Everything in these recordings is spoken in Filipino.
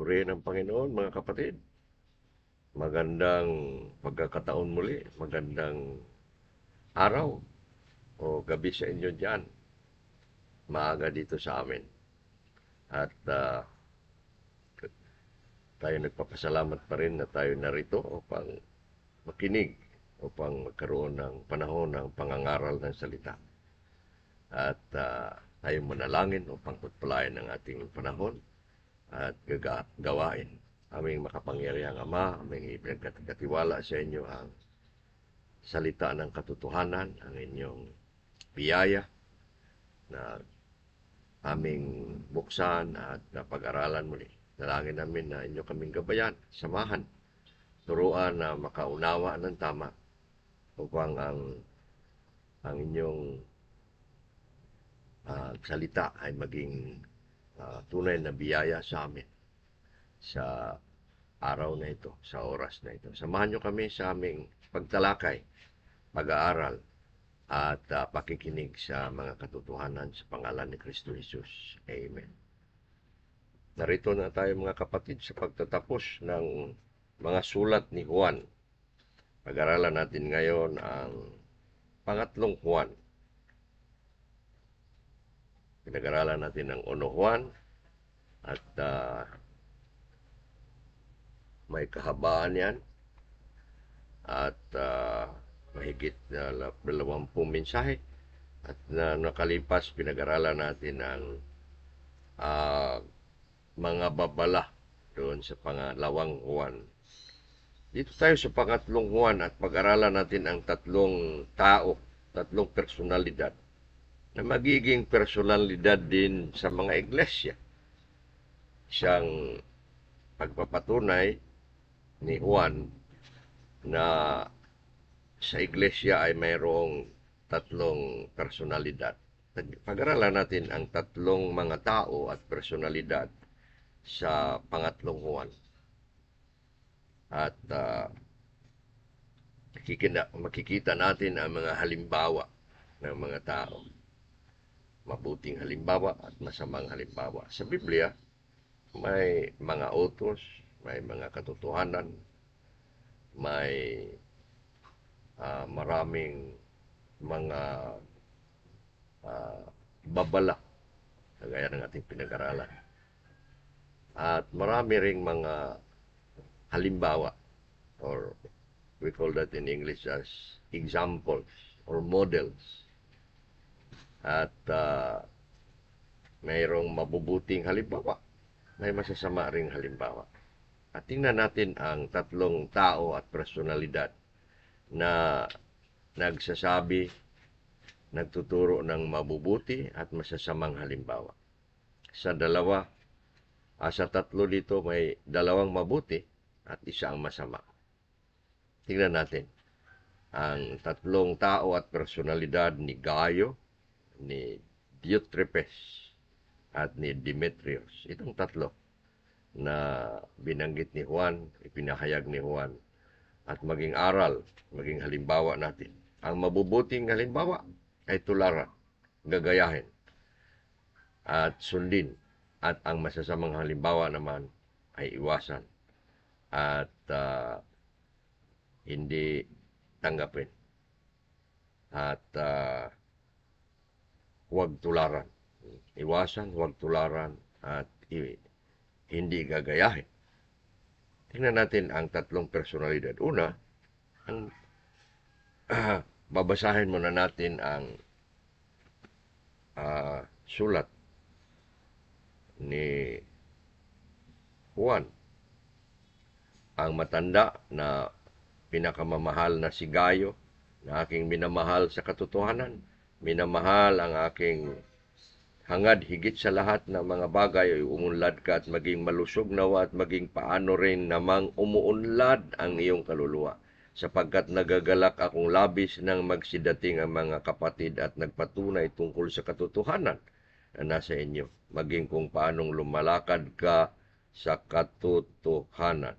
purihin ang Panginoon, mga kapatid. Magandang pagkakataon muli, magandang araw o gabi sa inyo dyan. Maaga dito sa amin. At tayo nagpapasalamat pa rin na tayo narito upang makinig, upang magkaroon ng panahon ng pangangaral ng salita. At tayo manalangin upang pagpalain ng ating panahon at gawain. Aming makapangyarihang Ama, aming ipinagkatiwala sa inyo ang salita ng katotohanan, ang inyong biyaya na aming buksan at pag-aralan muli. Dalangin namin na inyo kaming gabayan, samahan, turuan na makaunawa ng tama upang ang inyong salita ay maging tunay na biyaya sa amin sa araw na ito, sa oras na ito. Samahan nyo kami sa aming pagtalakay, pag-aaral, at pakikinig sa mga katotohanan sa pangalan ni Kristo Jesus. Amen. Narito na tayo mga kapatid sa pagtatapos ng mga sulat ni Juan. Pag-aralan natin ngayon ang pangatlong Juan. Pinag-aralan natin ang 1 Juan at may kahabaan yan at mahigit na 20 mensahe at nakalipas pinag-aralan natin ang mga babala doon sa pangalawang Juan. Dito tayo sa pangatlong Juan at pag-aralan natin ang tatlong tao, tatlong personalidad na magiging personalidad din sa mga iglesia. Siyang pagpapatunay ni Juan na sa iglesia ay mayroong tatlong personalidad. Pag-aralan natin ang tatlong mga tao at personalidad sa pangatlong Juan. At makikita natin ang mga halimbawa ng mga tao. Mabuting halimbawa at masamang halimbawa. Sa Biblia, may mga utos, may mga katotohanan, may maraming mga babala, kagaya ng ating pinag-aralan. At marami ring mga halimbawa, or we call that in English as examples or models. At mayroong mabubuting halimbawa, may masasama ring halimbawa. At tingnan natin ang tatlong tao at personalidad na nagsasabi, nagtuturo ng mabubuti at masasamang halimbawa. Sa tatlo dito may dalawang mabuti at isang masama. Tingnan natin ang tatlong tao at personalidad ni Gayo, ni Diotrephes at ni Demetrius. Itong tatlo na binanggit ni Juan, ipinahayag ni Juan, at maging aral, maging halimbawa natin. Ang mabubuting halimbawa ay tularan, gagayahin, at sundin. At ang masasamang halimbawa naman ay iwasan at hindi tanggapin. At huwag tularan. Iwasan, huwag tularan, at hindi gagayahin. Tingnan natin ang tatlong personalidad. Una, babasahin muna natin ang sulat ni Juan. Ang matanda na pinakamamahal na si Gayo, na aking minamahal sa katotohanan, minamahal ang aking hangad higit sa lahat ng mga bagay ay umunlad ka at maging malusog nawa at maging paano rin namang umuunlad ang iyong kaluluwa. Sapagkat nagagalak akong labis nang magsidating ang mga kapatid at nagpatunay tungkol sa katotohanan na nasa inyo. Maging kung paanong lumalakad ka sa katotohanan.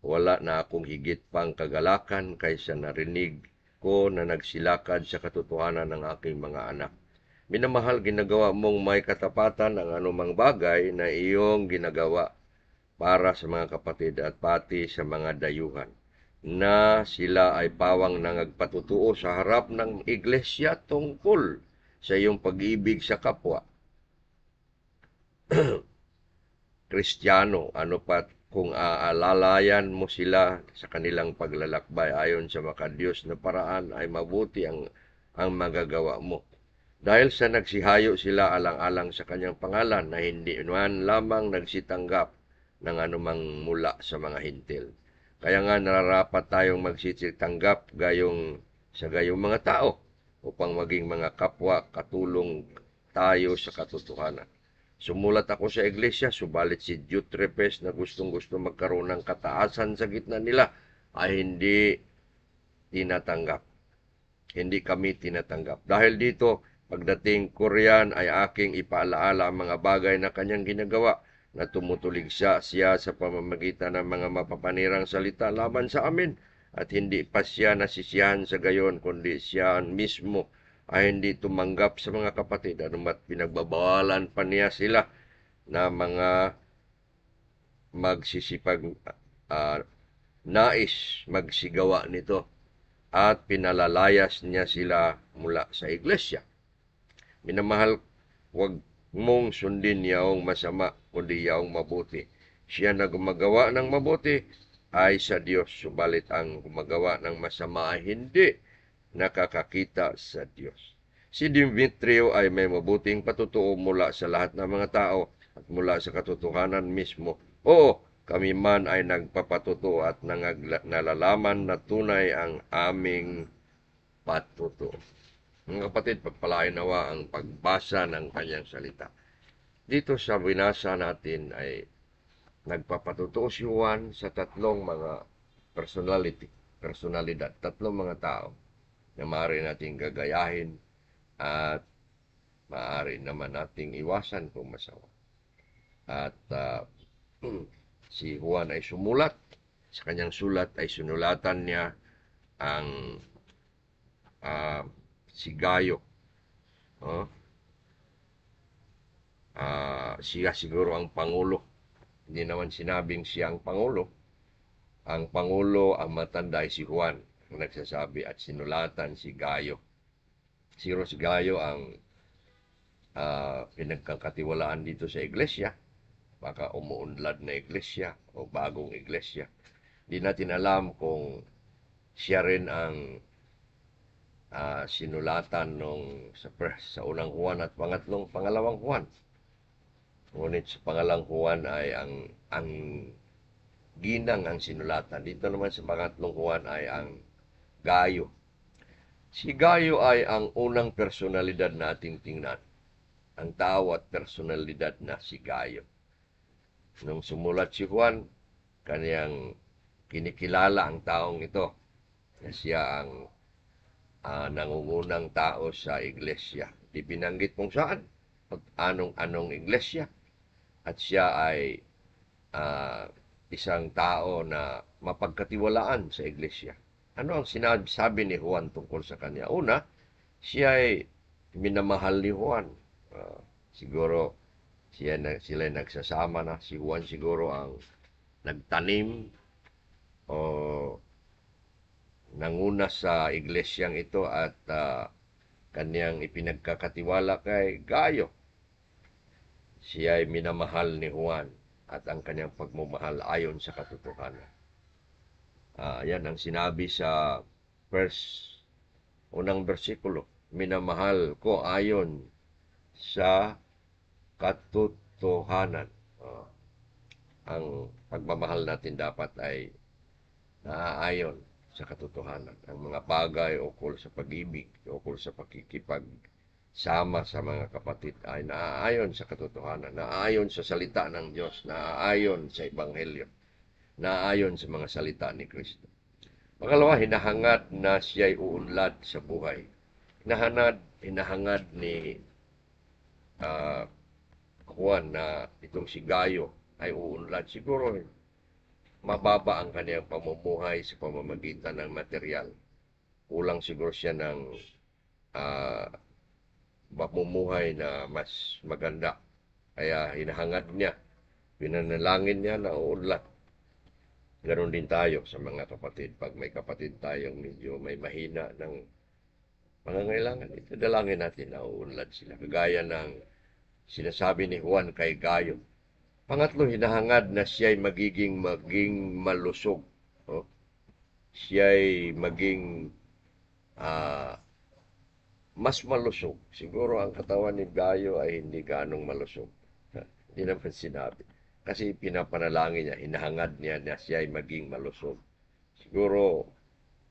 Wala na akong higit pang kagalakan kaysa narinig ko na nagsilakad sa katotohanan ng aking mga anak. Minamahal, ginagawa mong may katapatan ang anumang bagay na iyong ginagawa para sa mga kapatid at pati sa mga dayuhan na sila ay pawang nangagpatutuo sa harap ng iglesia tungkol sa iyong pag-ibig sa kapwa. Kristiyano, ano pa kung aalalayan mo sila sa kanilang paglalakbay ayon sa makadiyos na paraan ay mabuti ang magagawa mo. Dahil sa nagsihayo sila alang-alang sa kanyang pangalan na hindi man lamang nagsitanggap ng anumang mula sa mga hintil. Kaya nga nararapat tayong magsitanggap sa gayong mga tao upang maging mga kapwa katulong tayo sa katotohanan. Sumulat ako sa iglesia, subalit si Diotrephes na gustong-gusto magkaroon ng kataasan sa gitna nila ay hindi tinatanggap. Hindi kami tinatanggap. Dahil dito, pagdating ko riyan ay aking ipaalaala ang mga bagay na kanyang ginagawa na tumutulig siya sa pamamagitan ng mga mapapanirang salita laban sa amin at hindi pa siya nasisiyahan sa gayon kundi siya mismo ay hindi tumanggap sa mga kapatid anumat pinagbabawalan pa niya sila na mga magsisipag nais magsigawa nito at pinalalayas niya sila mula sa iglesia. Minamahal, huwag mong sundin yaong masama, kundi yaong mabuti. Siya na gumagawa ng mabuti ay sa Diyos, subalit ang gumagawa ng masama ay hindi nakakakita sa Diyos. Si Demetrio ay may mabuting patutuo mula sa lahat ng mga tao at mula sa katotohanan mismo. Oo, kami man ay nagpapatutuo at nalalaman na tunay ang aming patutuo. Mga kapatid, pagpalain nawa ang pagbasa ng kanyang salita. Dito sa binasa natin ay nagpapatutuo si Juan sa tatlong mga personalidad, tatlong mga tao na maaari nating gagayahin at maaari naman nating iwasan kung masawa. At si Juan ay sumulat. Sa kanyang sulat ay sinulatan niya ang si Gayo. Siya siguro ang Pangulo. Hindi naman sinabing siya ang Pangulo. Ang Pangulo, ang matanda ay si Juan ang nagsasabi at sinulatan si Gayo. Siguro si Gayo ang pinagkakatiwalaan dito sa iglesia. Baka umuunlad na iglesia o bagong iglesia. Di natin alam kung siya rin ang sinulatan sa unang Juan at pangalawang Juan. Ngunit sa pangalang Juan ay ang ginang ang sinulatan. Dito naman sa pangatlong Juan ay ang Gayo. Si Gayo ay ang unang personalidad na ating tingnan. Ang tao at personalidad na si Gayo. Nung sumulat si Juan, kaniyang kinikilala ang taong ito na siya ang nangungunang tao sa iglesia. Di binanggit kung saan, anong iglesia. At siya ay isang tao na mapagkatiwalaan sa iglesia. Ano ang sabi ni Juan tungkol sa kanya? Una, siya ay minamahal ni Juan. Siguro sila nagsasama na. Si Juan siguro ang nagtanim o nanguna sa iglesyang ito at kanyang ipinagkakatiwala kay Gayo. Siya ay minamahal ni Juan at ang kanyang pagmamahal ayon sa katotohanan. Yan ang sinabi sa unang bersikulo. Minamahal ko ayon sa katotohanan. Ang pagmamahal natin dapat ay naaayon sa katotohanan. Ang mga bagay ukol sa pag-ibig, ukol sa pakikipagsama sa mga kapatid ay naaayon sa katotohanan, naaayon sa salita ng Diyos, naaayon sa Ebanghelyo, naaayon sa mga salita ni Kristo. Pangalawa, hinahangad na siya'y uunlad sa buhay. Hinahangad ni Juan na itong si Gayo ay uunlad. Siguro mababa ang kanyang pamumuhay sa pamamagitan ng material. Kulang siguro siya ng pamumuhay na mas maganda. Kaya hinahangad niya Pinanalangin niya na uunlad. Ganon din tayo sa mga kapatid. Pag may kapatid tayong medyo may mahina ng pangangailangan, itadalangin natin na uunlad sila. Kagaya ng sinasabi ni Juan kay Gayo. Pangatlo, hinahangad na siya'y maging malusog. Oh? Siya'y maging ah, mas malusog. Siguro ang katawan ni Gayo ay hindi ganong malusog. Hindi naman sinabi. Kasi pinapanalangin niya, hinahangad niya na siya ay maging malusog. Siguro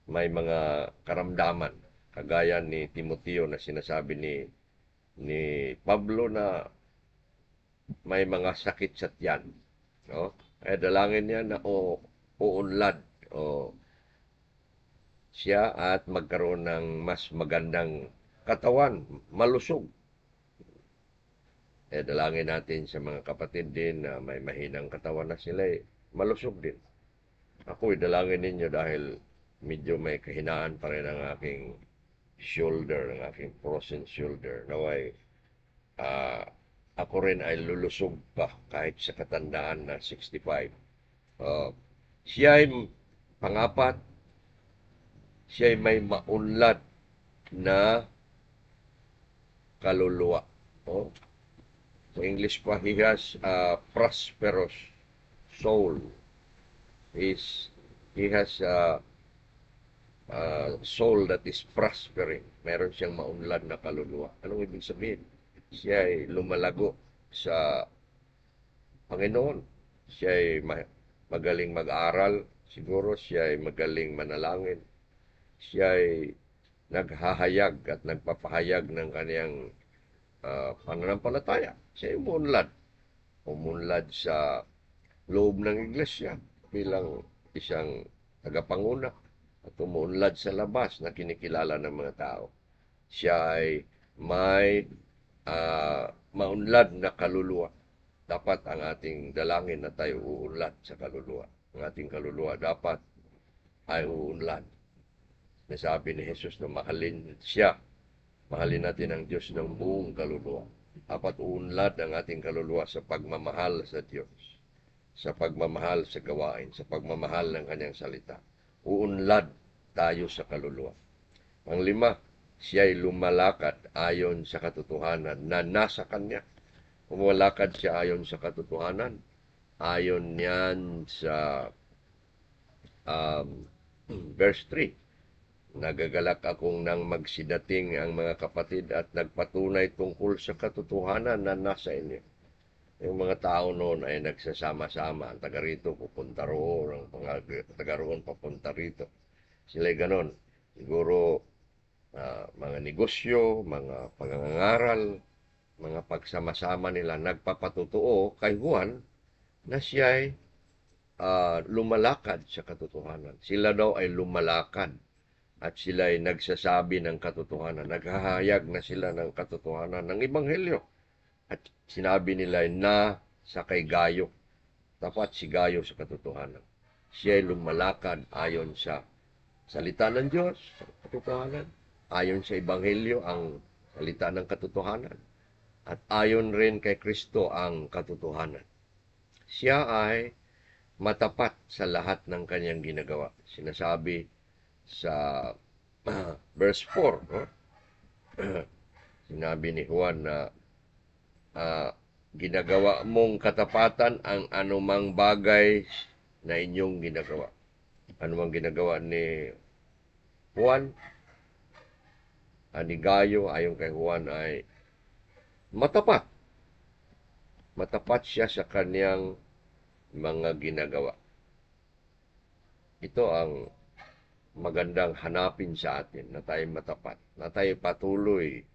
may mga karamdaman, kagaya ni Timoteo na sinasabi ni Pablo na may mga sakit sa tiyan. No? Kaya dalangin niya na uunlad siya at magkaroon ng mas magandang katawan, malusog. Dalangin natin sa mga kapatid din na may mahinang katawan na sila malusog din. Ako dalangin ninyo dahil medyo may kahinaan pa rin ang aking shoulder, ang aking frozen shoulder. Naway, ako rin ay lulusog pa kahit sa katandaan na 65. Siya ay pangapat, siya ay may maunlad na kaluluwa. Sa English pa, he has a prosperous soul. He has a soul that is prospering. Meron siyang maunlad na kaluluwa. Anong ibig sabihin? Siya ay lumalago sa Panginoon. Siya ay magaling mag-aral. Siguro siya ay magaling manalangin. Siya ay naghahayag at nagpapahayag ng kaniyang pananampalataya. Siya ay umunlad sa loob ng iglesia bilang isang tagapanguna at umunlad sa labas na kinikilala ng mga tao. Siya ay may maunlad na kaluluwa. Dapat ang ating dalangin na tayo uunlad sa kaluluwa. Ang ating kaluluwa dapat ay uunlad. Nasabi ni Jesus na mahalin siya. Mahalin natin ang Diyos ng buong kaluluwa. Dapat uunlad ang ating kaluluwa sa pagmamahal sa Diyos, sa pagmamahal sa gawain, sa pagmamahal ng kanyang salita. Uunlad tayo sa kaluluwa. Panglima, siya ay lumalakad ayon sa katotohanan na nasa kanya. Lumalakad siya ayon sa katotohanan. Ayon niyan sa verse 3. Nagagalak akong nang magsidating ang mga kapatid at nagpatunay tungkol sa katotohanan na nasa inyo. Yung mga tao noon ay nagsasama-sama. Ang taga rito pupunta roon, ang taga roon papunta rito. Sila ganon. Siguro mga negosyo, mga pangangaral, mga pagsama-sama nila nagpapatutuo kay Juan na siya ay lumalakad sa katotohanan. Sila daw ay lumalakad. At sila ay nagsasabi ng katotohanan. Naghahayag na sila ng katotohanan ng Ebanghelyo. At sinabi nila na sa kay Gayo. Dapat si Gayo sa katotohanan. Siya ay lumalakad ayon sa salita ng Diyos, sa katotohanan. Ayon sa Ebanghelyo, ang salita ng katotohanan. At ayon rin kay Kristo ang katotohanan. Siya ay matapat sa lahat ng kanyang ginagawa. Sinasabi sa verse 4, no? Sinabi ni Juan na ginagawa mong katapatan ang anumang bagay na inyong ginagawa. Anumang ginagawa ni Juan, ni Gayo, ayon kay Juan ay matapat. Matapat siya sa kaniyang mga ginagawa. Ito ang magandang hanapin sa atin na tayo matapat, na tayo patuloy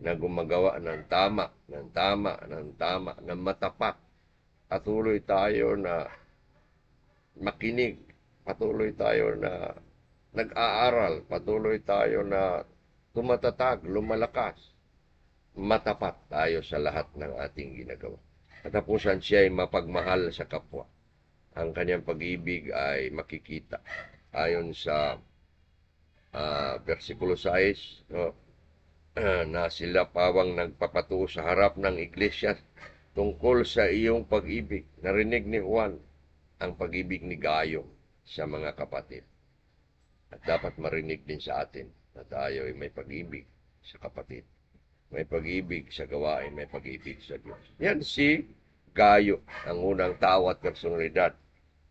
na gumagawa ng tama, na matapat. Patuloy tayo na makinig, patuloy tayo na nag-aaral, patuloy tayo na tumatatag, lumalakas. Matapat tayo sa lahat ng ating ginagawa. Katapusan siya ay mapagmahal sa kapwa. Ang kanyang pag-ibig ay makikita. Ayon sa versikulo 6, no, na sila pawang nagpapatuo sa harap ng iglesia tungkol sa iyong pag-ibig. Narinig ni Juan ang pag-ibig ni Gayo sa mga kapatid. At dapat marinig din sa atin na tayo ay may pag-ibig sa kapatid. May pag-ibig sa gawain, may pag-ibig sa Diyos. Yan si Gayo, ang unang tao at personalidad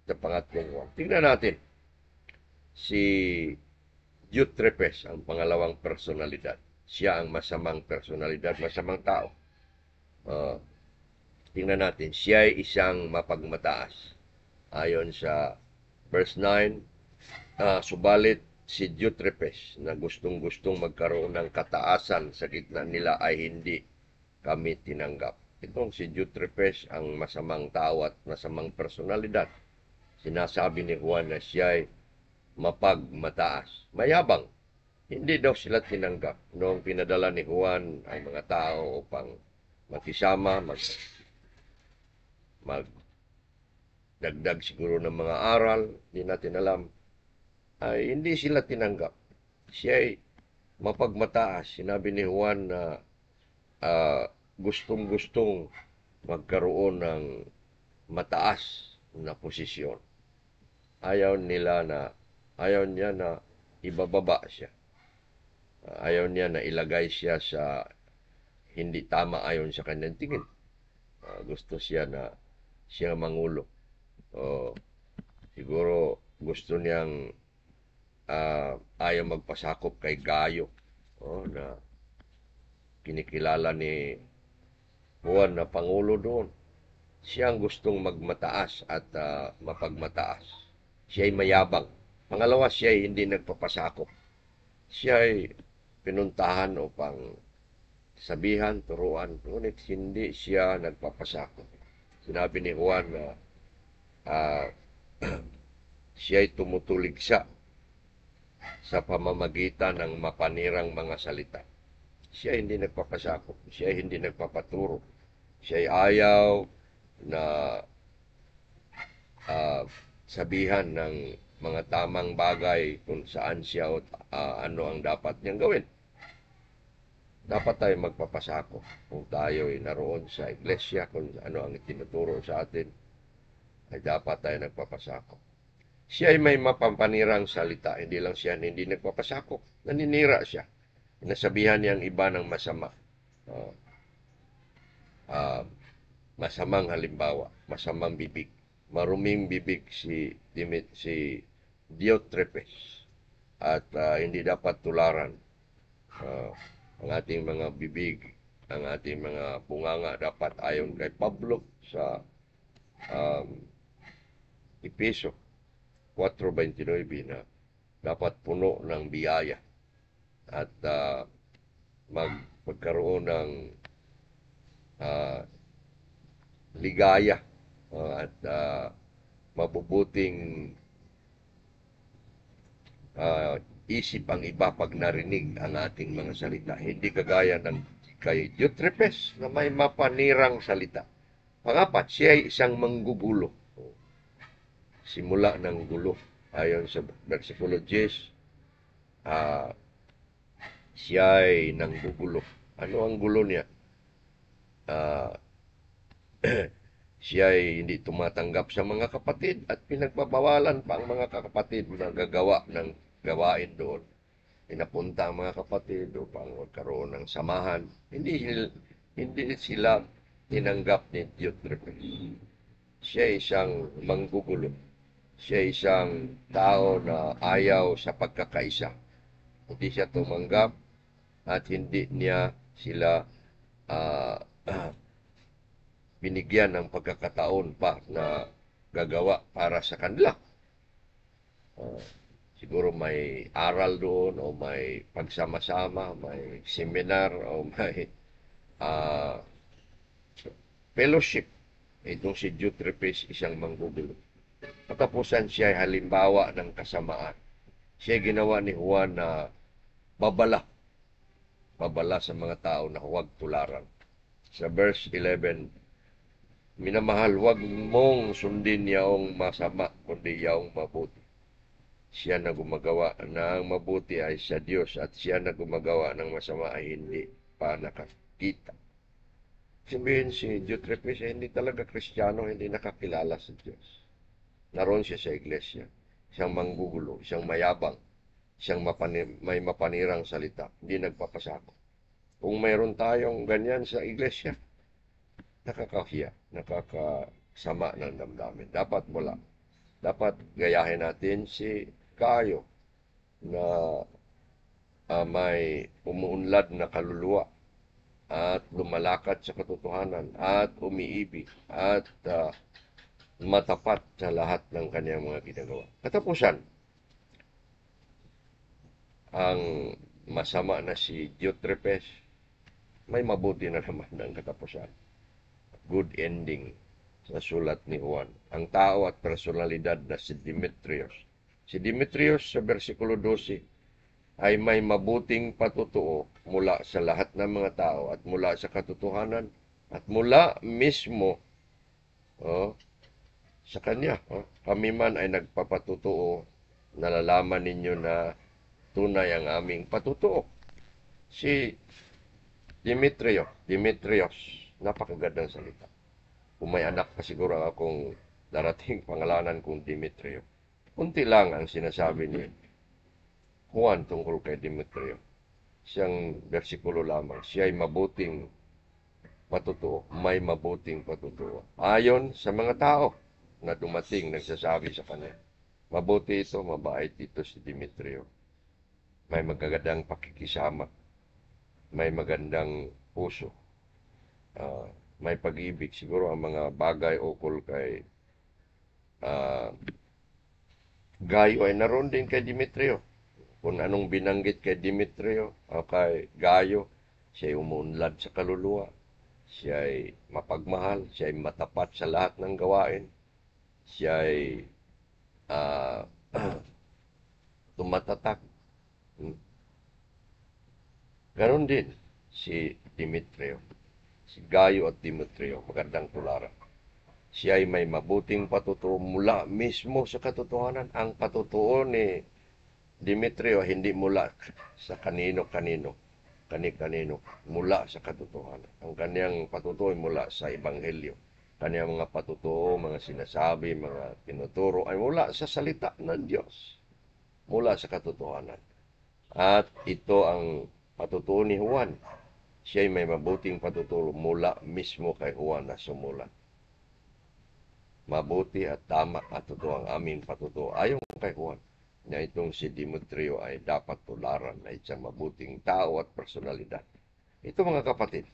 sa pangatlong Juan. Tingnan natin si Eutrepes, ang pangalawang personalidad. Siya ang masamang personalidad, masamang tao. Tingnan natin, siya ay isang mapagmataas. Ayon sa verse 9, subalit si Eutrepes na gustong-gustong magkaroon ng kataasan sa gitna nila ay hindi kami tinanggap. Itong si Eutrepes ang masamang tao at masamang personalidad. Sinasabi ni Juan na siya ay mapagmataas, mayabang. Hindi daw sila tinanggap noong pinadala ni Juan ang mga tao upang makisama, magdagdag siguro ng mga aral, hindi natin alam, ay hindi sila tinanggap. Siya ay mapagmataas. Sinabi ni Juan na gustong-gustong magkaroon ng mataas na posisyon. Ayaw niya na ibababa siya. Ayaw niya na ilagay siya sa hindi tama ayon sa kanyang tingin. Gusto siya na siya mangulo. Siguro gusto niyang ayaw magpasakop kay Gayo na kinikilala ni Juan na pangulo doon. Siya ang gustong magmataas at mapagmataas. Siya ay mayabang. Pangalawa, siya ay hindi nagpapasakop. Siya ay pinuntahan upang sabihan, turuan, ngunit hindi siya nagpapasakop. Sinabi ni Juan na siya ay tumutuligsa sa pamamagitan ng mapanirang mga salita. Siya ay hindi nagpapasakop. Siya ay hindi nagpapaturo. Siya ay ayaw na sabihan ng mga tamang bagay kung saan siya o ano ang dapat niyang gawin. Dapat tayo magpapasakop kung tayo ay naroon sa iglesia, kung ano ang itinuturo sa atin, ay dapat tayo nagpapasakop. Siya ay may mapampanirang salita, hindi lang siya hindi nagpapasakop, naninira siya. Nasabihan niya ang iba ng masama. Masamang halimbawa, masamang bibig. Maruming bibig si Diotrepes at hindi dapat tularan. Ang ating mga bibig, ang ating mga bunganga dapat ayon kay Pablo sa Efeso 4:29 na dapat puno ng biyaya at magkaroon ng ligaya at mabubuting isip ang iba pag narinig ang ating mga salita. Hindi kagaya ng kay Eutrepes na may mapanirang salita. Pangapat, siya ay isang manggugulo. Simula ng gulo. Ayon sa versikulo 10, siya ay nanggugulo. Ano ang gulo niya? Siya ay hindi tumatanggap sa mga kapatid at pinagbabawalan pa ang mga kapatid na gagawa ng gawain doon. Pinapunta ang mga kapatid upang magkaroon ng samahan. Hindi sila tinanggap ni Eutrepes. Siya ay isang manggugulo. Siya ay isang tao na ayaw sa pagkakaisa. Hindi siya tumanggap at hindi niya sila binigyan ng pagkakataon pa na gagawa para sa kanila. Siguro may aral doon o may pagsama-sama, may seminar o may fellowship. Itong si Eutrepes, isang manggugulo. Katapusan siya ay halimbawa ng kasamaan. Siya ginawa ni Juan na babala sa mga tao na huwag tularan. Sa verse 11, minamahal, huwag mong sundin yaong masama, kundi yaong mabuti. Siya na gumagawa ng mabuti ay sa Diyos at siya na gumagawa ng masama ay hindi pa nakakita. sabihin si Diotrepes ay hindi talaga Kristiyano, hindi nakakilala sa Diyos. Naroon siya sa iglesia. Isang manggugulo, isang mayabang, isang may mapanirang salita. Hindi nagpapasako. Kung mayroon tayong ganyan sa iglesia, nakakahiya, nakakasama ng damdamin. Dapat wala. Dapat gayahin natin si Gayo na may umuunlad na kaluluwa at lumalakad sa katotohanan at umiibig at matapat sa lahat ng kanyang mga ginagawa. Katapusan, ang masama na si Diotrepes, may mabuti na naman ng katapusan. Good ending sa sulat ni Juan. Ang tao at personalidad na si Demetrius. Si Demetrius sa versikulo 12 ay may mabuting patutuo mula sa lahat ng mga tao at mula sa katotohanan at mula mismo sa kanya. Kami man ay nagpapatutuo, nalalaman ninyo na tunay ang aming patutuo. Si Demetrius, napakagandang salita. Kung may anak pa siguro akong darating pangalanan kong Demetrio. Kunti lang ang sinasabi ni Juan tungkol kay Demetrio. Siyang versikulo lamang. Siya ay mabuting patutuo, may mabuting patutuo. Ayon sa mga tao na dumating, nagsasabi sa kanya, mabuti ito, mabait ito si Demetrio. May magagandang pakikisama, may magandang puso, may pag-ibig. Siguro ang mga bagay ukol kay Gayo ay naroon din kay Demetrio. Kung anong binanggit kay Demetrio o kay Gayo, siya ay umuunlad sa kaluluwa, siya ay mapagmahal, siya ay matapat sa lahat ng gawain, siya ay tumatatak. Ganon din si Demetrio. Si Gayo at Demetrio, magandang tularan. Siya ay may mabuting patutuo mula mismo sa katotohanan. Ang patutuo ni Demetrio hindi mula sa kanino-kanino, kani-kanino, mula sa katotohanan. Ang kanyang patutuo ay mula sa Ebanghelyo. Kanyang mga patutuo, mga sinasabi, mga tinuturo ay mula sa salita ng Diyos, mula sa katotohanan. At ito ang patutuo ni Juan. Siya ay may mabuting patutuo mula mismo kay Juan na sumulat. Mabuti at tama at totoo ang aming patutuo. Ayon kay Juan, na itong si Demetrio ay dapat tularan na isang mabuting tao at personalidad. Ito mga kapatid,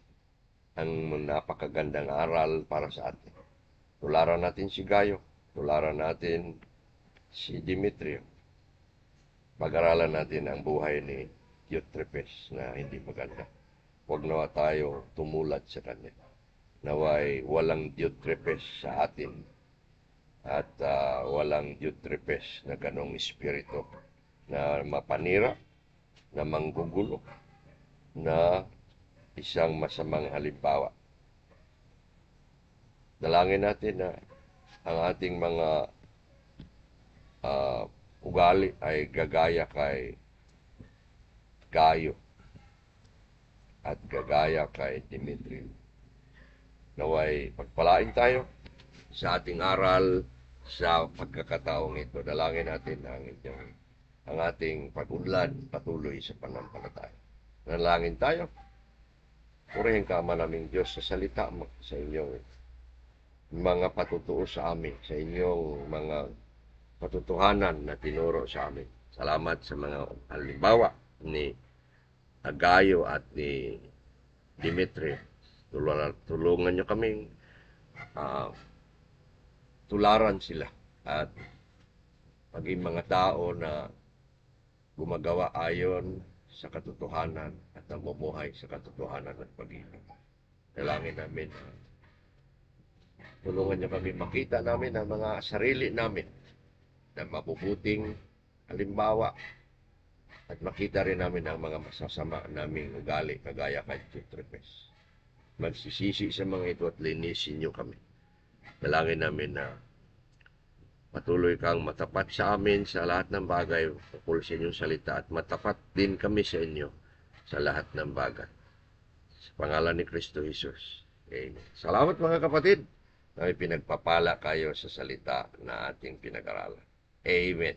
ang napakagandang aral para sa atin. Tularan natin si Gayo, tularan natin si Demetrio. Pag-aralan natin ang buhay ni Diotrepes na hindi maganda. Huwag nawa tayo tumulad sa kanya. Naway walang Diotrepes sa atin at walang Diotrepes na ganong espiritu na mapanira, na manggugulo, na isang masamang halimbawa. Dalangin natin na ang ating mga ugali ay gagaya kay Gayo at gagaya kay Demetrio. Naway pagpalain tayo sa ating aral sa pagkakataong ito. Dalangin natin ang ating pag-unlad patuloy sa pananampalataya. Dalangin tayo. Purihin ka man naming Diyos sa salita mo, sa inyong mga patutuo sa amin, sa inyong mga patutuhanan na tinuro sa amin. Salamat sa mga halimbawa ni Gayo at ni Demetrio. Tulungan nyo kaming tularan sila at maging mga tao na gumagawa ayon sa katotohanan at namumuhay sa katotohanan at pag-ibig. Dalangin namin. Tulungan niyo kami makita namin ang mga sarili namin na mabubuting halimbawa at makita rin namin ang mga masasama naming ugali kagaya kay Diotrepes. Magsisisi sa mga ito at linisin niyo kami. Dalangin namin na patuloy kang matapat sa amin sa lahat ng bagay tungkol sa inyong salita at matapat din kami sa inyo sa lahat ng bagay. Sa pangalan ni Kristo Jesus. Amen. Salamat mga kapatid na may pinagpapala kayo sa salita na ating pinag-aralan. Amen.